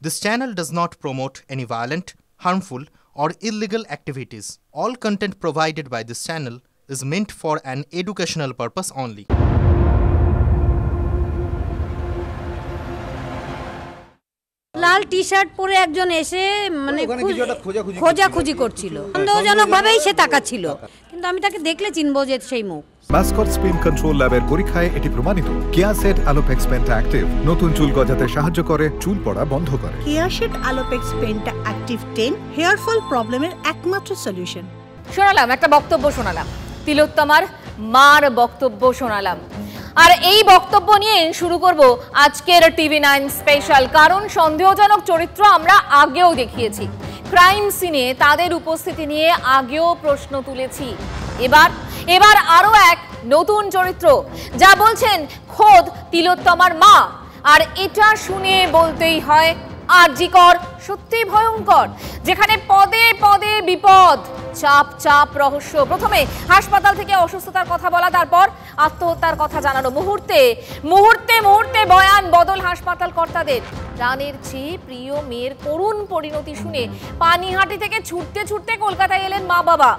This channel does not promote any violent, harmful, or illegal activities. All content provided by this channel is meant for an educational purpose only. Lal T shirt পরে একজন এসে মানে খোঁজাখুঁজি করছিল, সন্দেহজনকভাবেই সে তাকাচ্ছিল, কিন্তু আমি তাকে দেখলে চিনবো যে সেই মুখ। মাস্কট স্পিন কন্ট্রোল ল্যাবের পরীক্ষায় এটি প্রমাণিত। কেয়াসেট আলোপেক্স পেন্টা অ্যাক্টিভ নতুন চুল গজাতে সাহায্য করে, চুল পড়া বন্ধ করে। Keya Seth Alopex penta active 10 hair fall প্রবলেমের একমাত্র সলিউশন। শোনালাম একটা বক্তব্য, শোনালাম তিলোত্তমার মার বক্তব্য শোনালাম, আর এই বক্তব্য নিয়ে শুরু করব আজকের টিভি9 স্পেশাল। কারণ সন্দেহজনক চরিত্র আমরা আগেও দেখিয়েছি, ক্রাইম সিনে তাদের উপস্থিতি নিয়ে আগেও প্রশ্ন তুলেছি। এবার আরো এক নতুন চরিত্র, যা বলছেন খোদ তিলোত্তমার মা। আর এটা শুনে বলতেই হয় আরজিকর সত্যি ভয়ঙ্কর, যেখানে পদে পদে বিপদ, চাপ রহস্য। প্রথমে হাসপাতাল থেকে অসুস্থতার কথা বলা, তারপর আত্মহত্যার কথা জানানো, মুহূর্তে বয়ান বদল হাসপাতাল কর্তাদের। প্রাণের চেয়ে প্রিয় মেয়ের করুণ পরিণতি শুনে পানিহাটি থেকে ছুটতে কলকাতায় এলেন মা বাবা।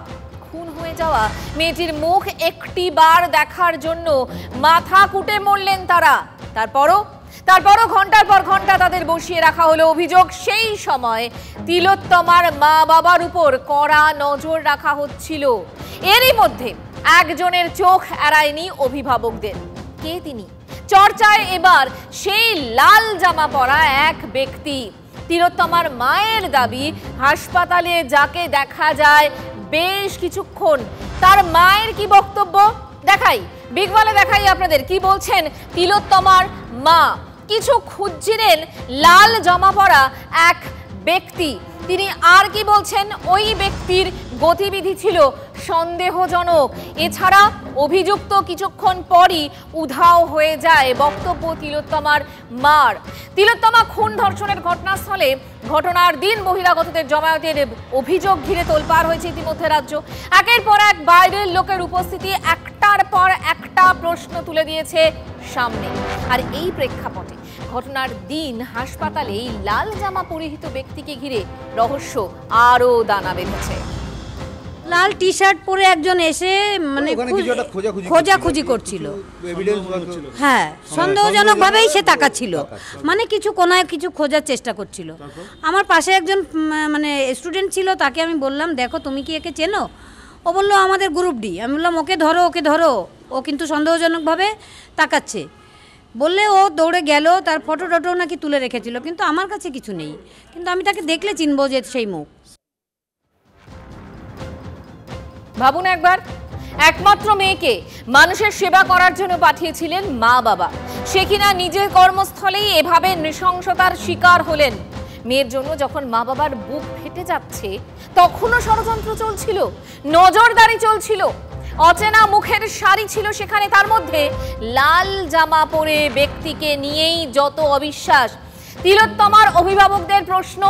খুন হয়ে যাওয়া মেয়েটির মুখ একটি বার দেখার জন্য মাথা কুটে মরলেন তারা। তারপরও ঘন্টার পর ঘন্টা তাদের বসিয়ে রাখা হলো। অভিযোগ, সেই সময় তিলোত্তমার মা বাবার উপর কড়া নজর রাখা হচ্ছিল। এরই মধ্যে একজনের চোখ এড়ায়নি অভিভাবকদের। কে তিনি? চর্চায় এবার সেই লাল জামা পরা এক ব্যক্তি। তিলোত্তমার মায়ের দাবি, হাসপাতালে যাকে দেখা যায় বেশ কিছুক্ষণ। তার মায়ের কি বক্তব্য দেখাই আপনাদের। কি বলছেন তিলোত্তমার মা? কিছু খুঁজছিলেন লাল জামা পরা এক ব্যক্তি, তিনি আর কি বলছেন? ওই ব্যক্তির গতিবিধি ছিল সন্দেহজনক। এছাড়া অভিযুক্ত কিছুক্ষণ পরই উধাও হয়ে যায়। বক্তব্য তিলোত্তমার মার। তিলোত্তমা খুন ধর্ষণের ঘটনাস্থলে ঘটনার দিন বহিরাগতদের জমায়েতের অভিযোগ ঘিরে তোলপাড় হয়েছে ইতিমধ্যে রাজ্য। একের পর এক বাইরের লোকের উপস্থিতি একটার পর একটা প্রশ্ন তুলে দিয়েছে সামনে। আর এই প্রেক্ষাপটে ঘটনার দিন হাসপাতালে এই লাল জামা পরিহিত ব্যক্তিকে ঘিরে রহস্য আরো দানা বেঁধেছে। লাল টি শার্ট পরে একজন এসে মানে খোঁজাখুঁজি করছিল, হ্যাঁ, সন্দেহজনকভাবেই সে তাকাচ্ছিল, মানে কোনায় কিছু খোঁজার চেষ্টা করছিল। আমার পাশে একজন মানে স্টুডেন্ট ছিল, তাকে আমি বললাম, দেখো তুমি কি একে চেনো? ও বললো আমাদের গ্রুপ ডি। আমি বললাম ওকে ধরো, ও কিন্তু সন্দেহজনকভাবে তাকাচ্ছে। বললে ও দৌড়ে গেল, তার ফটো নাকি তুলে রেখেছিল, কিন্তু আমার কাছে কিছু নেই, কিন্তু আমি তাকে দেখলে চিনবো যে সেই মুখ। ভাবুন একবার, একমাত্র মেয়েকে মানুষের সেবা করার জন্য পাঠিয়েছিলেন মা বাবা, সে কিনা নিজের কর্মস্থলেই এভাবে নৃশংসতার শিকার হলেন। মেয়ের জন্য যখন মা বাবার বুক ফেটে যাচ্ছে, তখনও ষড়যন্ত্র চলছিল, নজরদারি চলছিল। অচেনা মুখের সারি ছিল সেখানে, তার মধ্যে লাল জামা পরে ব্যক্তিকে নিয়েই যত অবিশ্বাস। তিলোত্তমার অভিভাবকদের প্রশ্ন,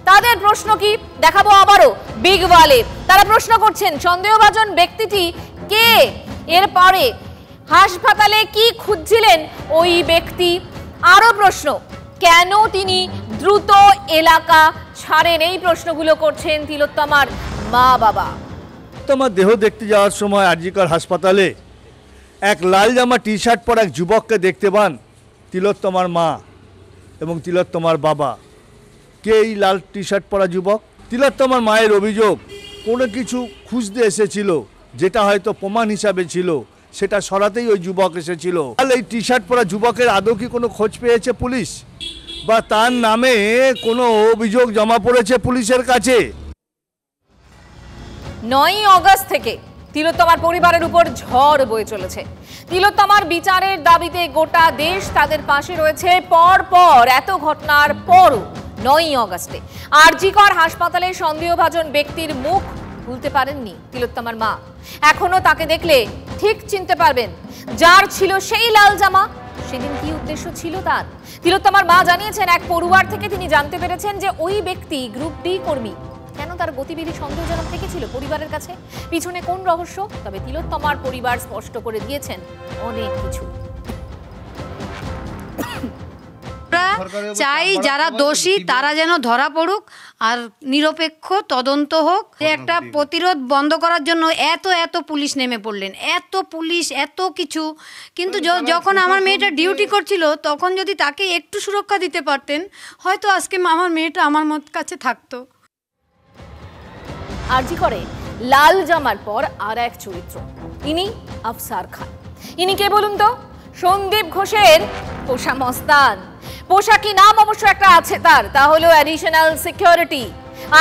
তাদের প্রশ্ন কি দেখাবো আবারও বিগ ওয়ালে। তারা প্রশ্ন করছেন সন্দেহভাজন ব্যক্তিটি কে, এরপরে হাসপাতালে কি খুঁজছিলেন ওই ব্যক্তি। আরো প্রশ্ন, কেন তিনি দ্রুত এলাকা ছাড়েন, এই প্রশ্নগুলো করছেন তিলোত্তমার মা বাবা। তোমার দেহ দেখতে যাওয়ার সময় আরজিকর হাসপাতালে এক লাল জামা টি শার্ট পরা এক যুবককে দেখতে পান তিলোত্তমার মা এবং তিলোত্তমার বাবা। কে এই লাল টি শার্ট পরা যুবক? তিলোত্তমার মায়ের অভিযোগ, কোনো কিছু খুঁজতে এসেছিল, যেটা হয়তো প্রমাণ হিসাবে ছিল, সেটা সরাতেই ওই যুবক এসেছিল। এই টি শার্ট পরা যুবকের আদৌ কি কোনো খোঁজ পেয়েছে পুলিশ, বা তার নামে কোনো অভিযোগ জমা পড়েছে পুলিশের কাছে? 9ই অগস্ট থেকে তিলোত্তমার পরিবারের উপর ঝড় বয়ে চলেছে। তিলোত্তমার বিচারের দাবিতে গোটা দেশ তাদের পাশে রয়েছে। পর এত ঘটনার পরও 9ই অগস্টে আরজিকর হাসপাতালে সন্দেহভাজন ব্যক্তির মুখ ভুলতে পারেননি তিলোত্তমার মা। এখনো তাকে দেখলে ঠিক চিনতে পারবেন, যার ছিল সেই লাল জামা। সেদিন কি উদ্দেশ্য ছিল তার? তিলোত্তমার মা জানিয়েছেন, এক পড়ুয়ার থেকে তিনি জানতে পেরেছেন যে ওই ব্যক্তি গ্রুপ ডি কর্মী। কেন তার গতিবিধি সন্দেহজনক থেকেছিল পরিবারের কাছে? পিছনে কোন রহস্য? তবে তিলোত্তমার পরিবার স্পষ্ট করে দিয়েছেন অনেক কিছু। চাই যারা দোষী তারা যেন ধরা পড়ুক আর নিরপেক্ষ তদন্ত হোক। একটা প্রতিরোধ বন্ধ করার জন্য এত পুলিশ নেমে পড়লেন, এত পুলিশ, এত কিছু, কিন্তু যখন আমার মেয়েটা ডিউটি করছিল তখন যদি তাকে একটু সুরক্ষা দিতে পারতেন হয়তো আজকে আমার মেয়েটা আমার কাছে থাকতো। আরজি করে লাল জামার পর আর এক চরিত্র, ইনি আফসার খান। ইনি কে বলুন তো? সন্দীপ ঘোষের পোষা মস্তান। পোশাকি নাম অবশ্য একটা আছে তার, তা হলো অ্যাডিশনাল সিকিউরিটি।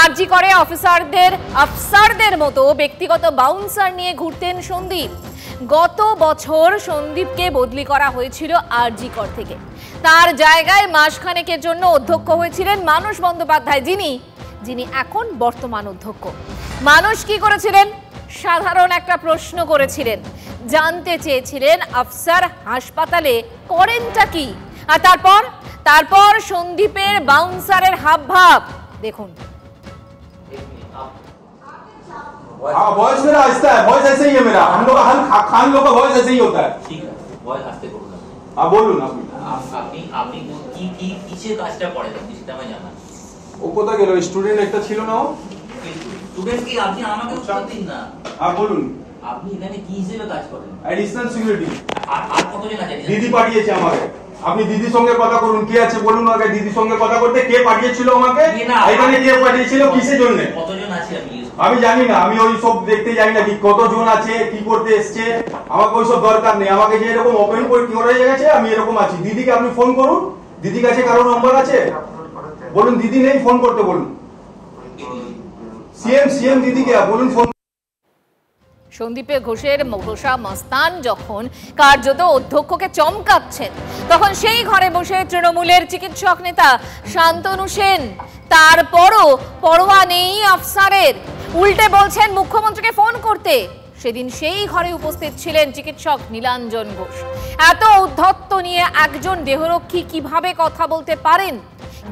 আরজি করে আফসারদের মতো ব্যক্তিগত বাউন্সার নিয়ে ঘুরতেন সন্দীপ। গত বছর সন্দীপকে বদলি করা হয়েছিল আরজি কর থেকে। তার জায়গায় মাসখানেকের জন্য অধ্যক্ষ হয়েছিলেন মানস বন্দ্যোপাধ্যায়, যিনি এখন বর্তমান অধ্যক্ষ। মানুষ কি করেছিলেন? সাধারণ একটা প্রশ্ন করেছিলেন, জানতে চেয়েছিলেন আফসার হাসপাতালে করেনটা কি। আর তারপর সন্দীপের বাউন্সারের হাবভাব দেখুন। वॉइस मेरा आहिस्ता है, वॉइस ऐसे ही है मेरा। हम लोग खान लोग का वॉइस ऐसे ही होता है। ठीक है, वॉइस आस्ते করুন। বলুন আপনি কি কিসের কাজটা করেন সেটা আমি জানা। ও কোথায় গেল? স্টুডেন্ট একটা ছিল না? ও স্টুডেন্ট কি? আপনি আমাকে উত্তর দিন না। বলুন আপনি এখানে কি হিসেবে কাজ করেন? Additional security. আর কতজন আছে? দিদি পাঠিয়েছে আমাকে। আপনি দিদির সঙ্গে কথা করুন। কে আছে বলুন আগে। দিদির সঙ্গে কথা করতে কে পাঠিয়েছিল আমাকে? এখানে কে পাঠিয়েছিল, কিসের জন্য? কতজন আছে আমি জানি না। আমি ওই সব দেখতে যাই না, কি কতজন আছে, কি করতে এসছে, আমাকে ওই সব দরকার নেই। আমাকে যে এরকম ওপেন করে গেছে আমি এরকম আছি। দিদিকে আপনি ফোন করুন। দিদির কাছে কারো নম্বর আছে বলুন। দিদি নেই, ফোন করতে বলুন। সিএম দিদিকে বলুন ফোন। সন্দীপের ঘোষের পোষা মস্তান যখন কার্যত অধ্যক্ষকে চমকাচ্ছেন, তখন সেই ঘরে বসে তৃণমূলের চিকিৎসক নেতা শান্তনু সেন তারপরও পরোয়া নেই আফসারের, উল্টে বলছেন মুখ্যমন্ত্রীকে ফোন করতে। সেদিন সেই ঘরে উপস্থিত ছিলেন চিকিৎসক নীলাঞ্জন ঘোষ। এত উদ্ধত্ত নিয়ে একজন দেহরক্ষী কিভাবে কথা বলতে পারেন?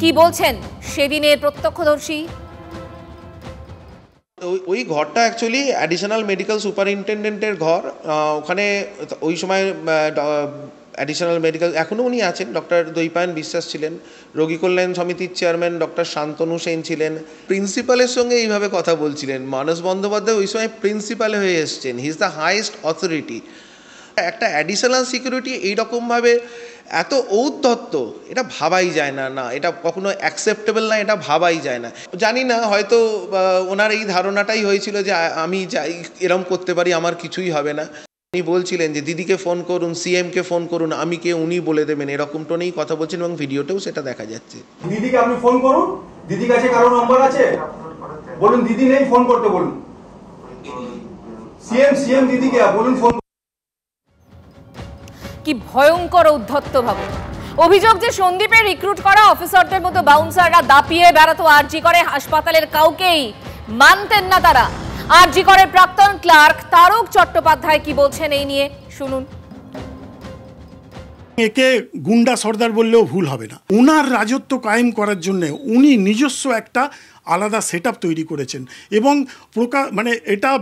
কি বলছেন সেদিনের প্রত্যক্ষদর্শী? ওই ঘরটা অ্যাকচুয়ালি অ্যাডিশনাল মেডিকেল সুপারিনটেন্ডেন্টের ঘর। ওখানে ওই সময় অ্যাডিশনাল মেডিকেল, এখনও উনি আছেন, ডক্টর দৈপায়ন বিশ্বাস ছিলেন, রোগী কল্যাণ সমিতির চেয়ারম্যান ডক্টর শান্তনু সেন ছিলেন। প্রিন্সিপালের সঙ্গে এইভাবে কথা বলছিলেন। মানস বন্দ্যোপাধ্যায় ওই সময় প্রিন্সিপাল হয়ে এসছেন, he is the highest authority. একটা অ্যাডিশনাল সিকিউরিটি এইরকমভাবে এত ঔদ্ধত্য, এটা ভাবাই যায় না। না, এটা কখনো অ্যাকসেপ্টেবল না, এটা ভাবাই যায় না। জানি না, হয়তো ওনার এই ধারণাটাই হয়েছিল যে আমি যাই এরম করতে পারি, আমার কিছুই হবে না। উনি বলছিলেন যে দিদিকে ফোন করুন, সিএমকে ফোন করুন, আমি কে উনি বলে দেবেন, এরকম টোনেই কথা বলছেন এবং ভিডিওতেও সেটা দেখা যাচ্ছে। দিদিকে আপনি ফোন করুন। দিদির কাছে কারো নম্বর আছে বলুন। দিদি নেই, ফোন করতে বলুন। সিএম দিদিকে বলুন ফোন। কি ভয়ঙ্কর উদ্ধত্ত ভাবুন। অভিযোগ যে সন্দীপের রিক্রুট করা অফিসারদের মতো বাউন্সাররা দাপিয়ে বেড়াতো আরজি করে হাসপাতালের, কাউকেই মানতেন না তারা। আরজি করে প্রাক্তন ক্লার্ক তারক চট্টোপাধ্যায় কি বলছেন এই নিয়ে শুনুন। একে গুন্ডা সর্দার বললেও ভুল হবে না। উনার রাজত্ব কায়েম করার জন্য উনি নিজস্ব একটা আলাদা সেটআপ তৈরি করেছেন এবং এটা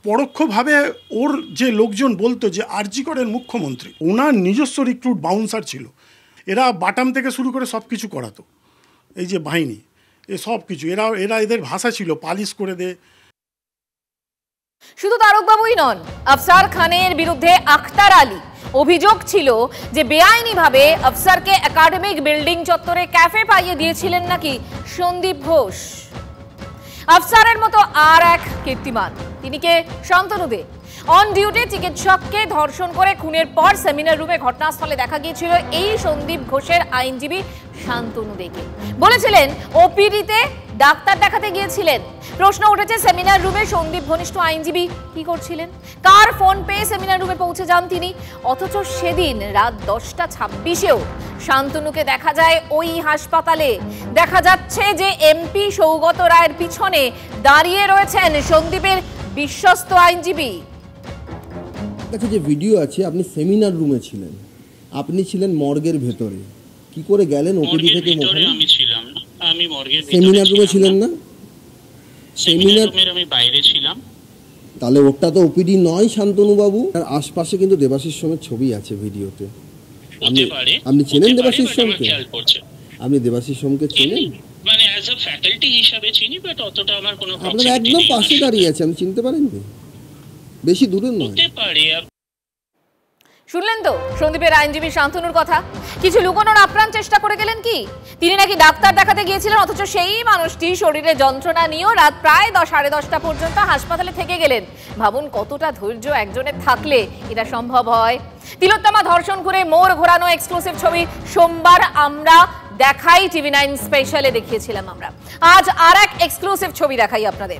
পরোক্ষভাবে ওর যে লোকজন বলতো যে আরজি করের মুখ্যমন্ত্রী, ওনার নিজস্ব রিক্রুট বাউন্সার ছিল। এরা বাটাম থেকে শুরু করে সব কিছু করাতো, এই যে বাহিনী, এ সব কিছু এরা এদের ভাষা ছিল পালিশ করে দে। শুধু তারকবাবুই নন, আফসার খানের বিরুদ্ধে আখতার আলী অভিযোগ ছিল যে বেআইনিভাবে আফসারকে একাডেমিক বিল্ডিং চত্বরে ক্যাফে পাইয়ে দিয়েছিলেন নাকি সন্দীপ ঘোষ। আফসারের মতো আর এক কীর্তিমান, তিনি কে? শান্তনু দে। অন ডিউটি চিকিৎসককে ধর্ষণ করে খুনের পর সেমিনার রুমে ঘটনাস্থলে দেখা গিয়েছিল এই সন্দীপ ঘোষের আইনজীবী শান্তনু দেকে। বলেছিলেন ওপিডিতে ডাক্তার দেখাতে গিয়েছিলেন। প্রশ্ন উঠেছে সেমিনার রুমে সন্দীপ ঘনিষ্ঠ আইনজীবী কি করছিলেন? কার ফোন পেয়ে সেমিনার রুমে পৌঁছে যান তিনি? অথচ সেদিন রাত 10:26-এও শান্তনুকে দেখা যায় ওই হাসপাতালে। দেখা যাচ্ছে যে এমপি সৌগত রায়ের পিছনে দাঁড়িয়ে রয়েছেন সন্দীপের বিশ্বস্ত আইনজীবী। দেখো যে ভিডিও আছে, আপনি সেমিনার রুমে ছিলেন, আপনি ছিলেন মর্গের ভেতরে, কি করে গেলেন ওপিডি থেকে? আমি ছিলাম না, আমি মর্গের ভেতরে সেমিনার রুমে ছিলেন না? সেমিনার রুমের আমি বাইরে ছিলাম। তাহলে ওটা তো ওপিডি নয় শান্তনু বাবু। আর আশপাশে কিন্তু দেবাশিস সোমের ছবি আছে ভিডিওতে। আপনি চেনেন দেবাশিস সোমকে? আপনি দেবাশিস সোমকে চেনেন? মানে অ্যাজ আ ফ্যাকাল্টি হিসাবে চিনি, বাট অতটা আমার কোনো আপনার একদম পাশে দাঁড়িয়ে আছে, আমি চিনতে পারেননি, বেশি দূরে নয়। হতে পারে। শুনলেন তো সন্দীপের আইনজীবী শান্তনুর কথা। কিছু লুকানোর আপ্রাণ চেষ্টা করে গেলেন কি? তিনি নাকি ডাক্তার দেখাতে গিয়েছিলেন, অথচ সেই মানুষটি শরীরে যন্ত্রণা নিয়েও রাত প্রায় 10-10:30 পর্যন্ত হাসপাতালে থেকে গেলেন। ভাবুন কতটা ধৈর্য একজনের থাকলে এটা সম্ভব হয়। তিলোত্তমা ধর্ষণ করে মোড় ঘোরানো এক্সক্লুসিভ ছবি সোমবার আমরা দেখাই, TV9 স্পেশালে দেখিয়েছিলাম আমরা। আজ আর এক এক্সক্লুসিভ ছবি দেখাই আপনাদের।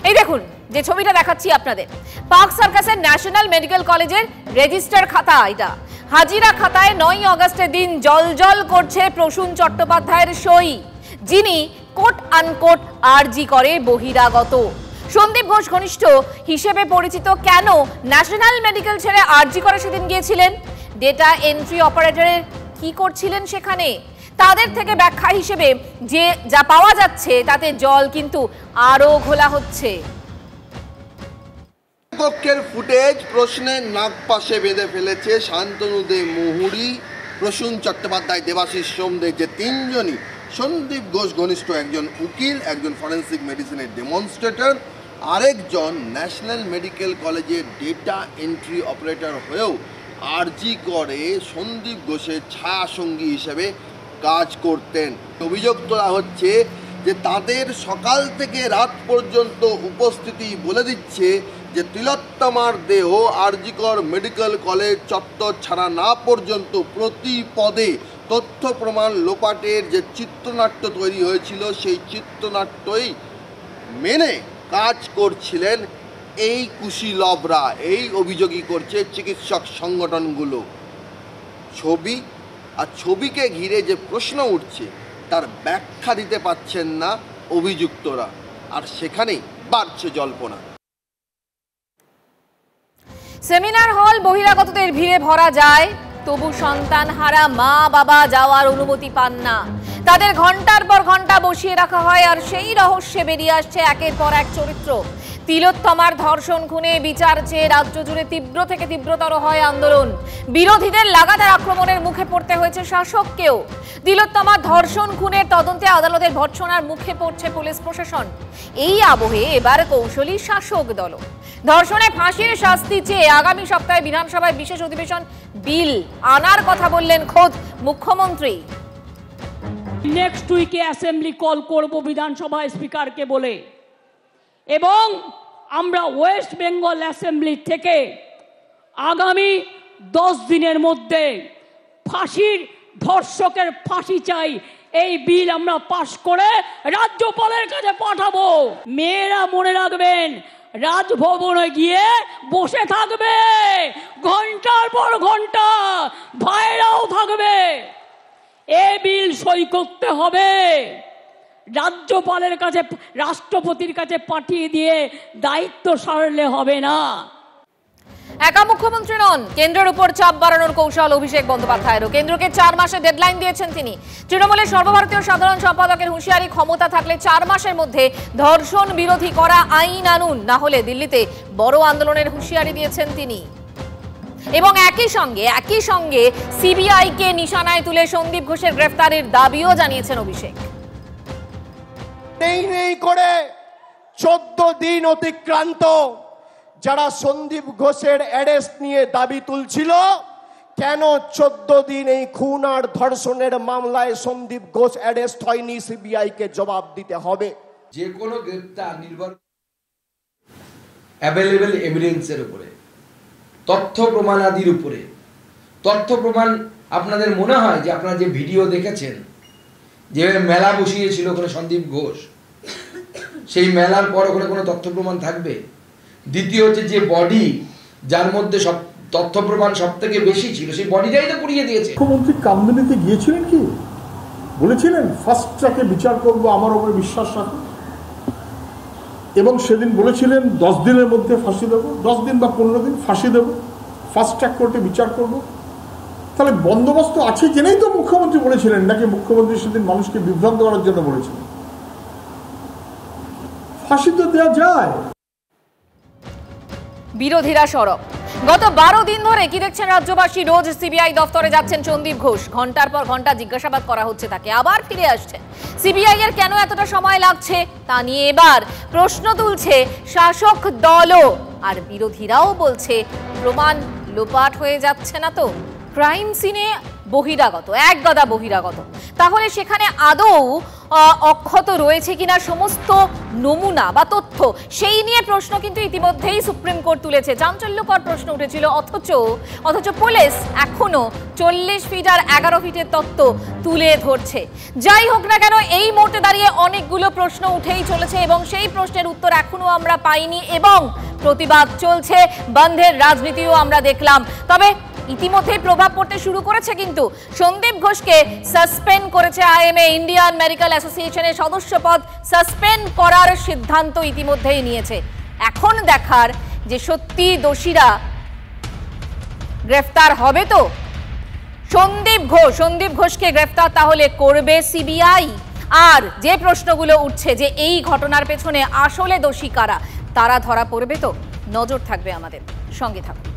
এই দেখুন যে ছবিটা দেখাচ্ছি আপনাদের, পার্ক সার্কাসের ন্যাশনাল মেডিকেল কলেজের রেজিস্টার খাতা। এটা হাজিরা খাতায় 9 আগস্টের দিন জলজল করছে প্রসূন চট্টোপাধ্যায়ের সই, যিনি কোট আনকোট আরজি করে বহিরাগত। সন্দীপ ঘোষ ঘনিষ্ঠ হিসেবে পরিচিত কেন ন্যাশনাল মেডিকেল ছেড়ে আরজি করে সেদিন গিয়েছিলেন? ডেটা এন্ট্রি অপারেটরের কি করছিলেন সেখানে? তাদের থেকে ব্যাখ্যা হিসেবে যে যা পাওয়া যাচ্ছে তাতে জল কিন্তু আরো ঘোলা হচ্ছে। কক্ষের ফুটেজ প্রশ্নের নাক পাশে বেঁধে ফেলেছে শান্তনু দে মুহুরী, প্রসূন চট্টোপাধ্যায়, দেবাশিস সোমদের যে তিনজনই সন্দীপ ঘোষ ঘনিষ্ঠ, একজন উকিল, একজন ফরেন্সিক মেডিসিনের ডেমনস্ট্রেটর, আরেকজন ন্যাশনাল মেডিকেল কলেজের ডেটা এন্ট্রি অপারেটর হয়েও আরজি করে সন্দীপ ঘোষের ছায়াসঙ্গী হিসেবে কাজ করতেন। অভিযোগ তোলা হচ্ছে যে তাদের সকাল থেকে রাত পর্যন্ত উপস্থিতি বলে দিচ্ছে যে তিলোত্তমার দেহ আরজিকর মেডিকেল কলেজ চত্বর ছাড়া না পর্যন্ত প্রতি পদে তথ্য প্রমাণ লোপাটের যে চিত্রনাট্য তৈরি হয়েছিল সেই চিত্রনাট্যই মেনে কাজ করছিলেন এই কুশীলবরা। এই অভিযোগই করছে চিকিৎসক সংগঠনগুলো। ছবি আর ছবিকে ঘিরে যে প্রশ্ন উঠছে তার ব্যাখ্যা দিতে পারছেন না অভিযুক্তরা, আর সেখানেই বাড়ছে জল্পনা। সেমিনার হল বহিরাগতদের ভিড়ে ভরা যায়, তবু সন্তান হারা মা বাবা যাওয়ার অনুমতি পান না। তাদের ঘন্টার পর ঘন্টা বসিয়ে রাখা হয়, আর সেই রহস্যে বেরিয়ে আসছে একের পর এক চরিত্র। তিলোত্তমার ধর্ষণ খুনে বিচার চেয়ে রাজ্য জুড়ে তীব্র থেকে তীব্রতর হয় আন্দোলন। বিরোধীদের লাগাতার আক্রমণের মুখে পড়তে হয়েছে শাসককেও। তিলোত্তমার ধর্ষণ খুনের তদন্তে আদালতের ভর্ৎসনার মুখে পড়ছে পুলিশ প্রশাসন। এই আবহে এবার কৌশলী শাসক দল। ধর্ষণে ফাঁসির শাস্তি চেয়ে আগামী সপ্তাহে বিধানসভায় বিশেষ অধিবেশন বিল আনার কথা বললেন খোদ মুখ্যমন্ত্রী। নেক্সট উইকে অ্যাসেম্বলি কল করব বিধানসভায় স্পিকারকে বলে, এবং আমরা ওয়েস্ট বেঙ্গল অ্যাসেম্বলি থেকে আগামী 10 দিনের মধ্যে ফাঁসির ধর্ষকের ফাঁসি চাই এই বিল আমরা পাশ করে রাজ্যপালের কাছে পাঠাবো। মেয়েরা মনে রাখবেন, রাজভবনে গিয়ে বসে থাকবে ঘন্টার পর ঘন্টা, ভাইরাও থাকবে। এ বিল সই করতে হবে, রাজ্যপালের কাছে, রাষ্ট্রপতির কাছে পাঠিয়ে দিয়ে দায়িত্ব সারলে হবে না। একা মুখ্যমন্ত্রী নন, কেন্দ্রের উপর চাপ বাড়ানোর কৌশল অভিষেক বন্দ্যোপাধ্যায়েরও। কেন্দ্রকে 4 মাসের ডেডলাইন দিয়েছেন তিনি। তৃণমূলের সর্বভারতীয় সাধারণ সম্পাদকের হুঁশিয়ারি, ক্ষমতা থাকলে 4 মাসের মধ্যে ধর্ষণ বিরোধী করা আইন আনুন, না হলে দিল্লিতে বড় আন্দোলনের হুঁশিয়ারি দিয়েছেন তিনি। এবং একই সঙ্গে সিবিআইকে নিশানায় তুলে সন্দীপ ঘোষের গ্রেফতারের দাবিও জানিয়েছেন অভিষেক। নেই করে 14 দিন অতিক্রান্ত, যারা সন্দীপ ঘোষের অ্যারেস্ট নিয়ে দাবি তুলছিল, কেন 14 দিন এই খুন আর ধর্ষণের মামলায় সন্দীপ ঘোষ অ্যারেস্ট হয়নি? সিবিআইকে জবাব দিতে হবে। যে কোনো গ্রেফতার নির্ভর অ্যাভেলেবল এভিডেন্সের উপরে, তথ্য প্রমাণাদির উপরে। তথ্য প্রমাণ, আপনাদের মনে হয় যে আপনারা যে ভিডিও দেখেছেন, যে মেলা বসিয়েছিল ওখানে সন্দীপ ঘোষ, সেই মেলার পর ওখানে কোনো তথ্য প্রমাণ থাকবে? দ্বিতীয় হচ্ছে যে বডি, যার মধ্যে সব তথ্য প্রমাণ সব থেকে বেশি ছিল, সেই বডিটাই তো পুড়িয়ে দিয়েছে। মুখ্যমন্ত্রী কামদুনিতে গিয়েছিলেন, কি বলেছিলেন? ফার্স্ট ট্র্যাকে বিচার করব, আমার উপরে বিশ্বাস রাখুন। এবং সেদিন বলেছিলেন 10 দিনের মধ্যে ফাঁসি দেবো, 10 দিন বা 15 দিন ফাঁসি দেবো, ফার্স্ট ট্র্যাক কোর্টে বিচার করব। তাহলে বন্দোবস্ত আছে জেনেই তো মুখ্যমন্ত্রী বলেছিলেন, নাকি মুখ্যমন্ত্রী সেদিন মানুষকে বিভ্রান্ত করার জন্য বলেছিলেন? ফাঁসি তো দেওয়া যায়। বিরোধীরা সরব, গত 12 দিন ধরে কি দেখছেন রাজ্যবাসী? রোজ সিবিআই দফতরে যাচ্ছেন সন্দীপ ঘোষ, ঘন্টার পর ঘন্টা জিজ্ঞাসাবাদ করা হচ্ছে তাকে, আবার ফিরে আসছেন। সিবিআই এর কেন এতটা সময় লাগছে তা নিয়ে এবার প্রশ্ন তুলছে শাসক দলও, আর বিরোধীরাও বলছে প্রমাণ লোপাট হয়ে যাচ্ছে না তো? ক্রাইম সিনে বহিরাগত, এক গাদা বহিরাগত, তাহলে সেখানে আদৌ অক্ষত রয়েছে কিনা সমস্ত নমুনা বা তথ্য, সেই নিয়ে প্রশ্ন কিন্তু ইতিমধ্যেই সুপ্রিম কোর্ট তুলেছে। চাঞ্চল্যকর প্রশ্ন উঠেছিল, অথচ পুলিশ এখনো 40 ফিট আর 11 ফিটের তত্ত্ব তুলে ধরছে। যাই হোক না কেন, এই মুহূর্তে দাঁড়িয়ে অনেকগুলো প্রশ্ন উঠেই চলেছে এবং সেই প্রশ্নের উত্তর এখনো আমরা পাইনি এবং প্রতিবাদ চলছে, বন্ধের রাজনীতিও আমরা দেখলাম। তবে ইতিমধ্যেই প্রভাব পড়তে শুরু করেছে, কিন্তু সন্দীপ ঘোষকে সাসপেন্ড করেছে আইএমএ, ইন্ডিয়ান মেডিকেল অ্যাসোসিয়েশনের সদস্য পদ সাসপেন্ড করার সিদ্ধান্ত ইতিমধ্যেই নিয়েছে। এখন দেখার যে সত্যি দোষীরা গ্রেফতার হবে তো? সন্দীপ ঘোষকে গ্রেফতার তাহলে করবে সিবিআই? আর যে প্রশ্নগুলো উঠছে যে এই ঘটনার পেছনে আসলে দোষী কারা, তারা ধরা পড়বে তো? নজর থাকবে আমাদের, সঙ্গে থাকুন।